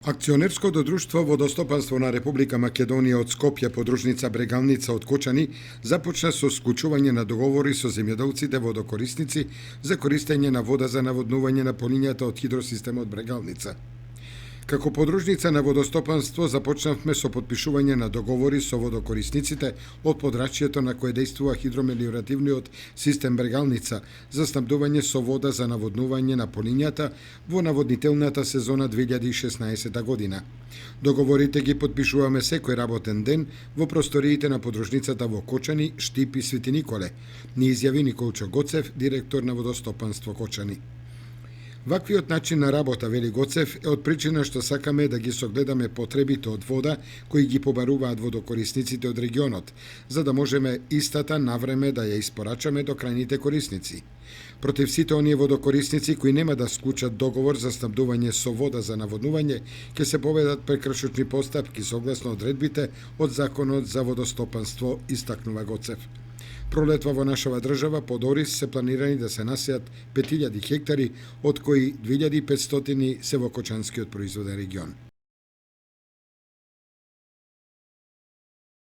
Акционерското друштво Водостопанство на Република Македонија од Скопје подружница Брегалница од Кочани започна со склучување на договори со земјоделците водокорисници за користење на вода за наводнување на полињата од хидросистемот Брегалница. Како подружница на водостопанство започнавме со подпишување на договори со водокорисниците од подрачјето на кое дејствува хидромелиоративниот систем Брегалница за снабдување со вода за наводнување на полињата во наводнителната сезона 2016 година. Договорите ги подпишуваме секој работен ден во просториите на подружницата во Кочани, Штип и Свети Николе, ни изјави Николчо Гоцев, директор на водостопанство Кочани. Ваквиот начин на работа, вели Гоцев, е од причина што сакаме да ги согледаме потребите од вода кои ги побаруваат водокорисниците од регионот, за да можеме истата навреме да ја испорачаме до крајните корисници. Против сите оние водокорисници кои нема да склучат договор за снабдување со вода за наводнување, ќе се поведат прекрашочни постапки согласно одредбите од Законот за водостопанство, истакнува Гоцев. Пролетва во нашава држава под ориз се планирани да се насеат 5000 хектари, од кои 2500 се во Кочанскиот производен регион.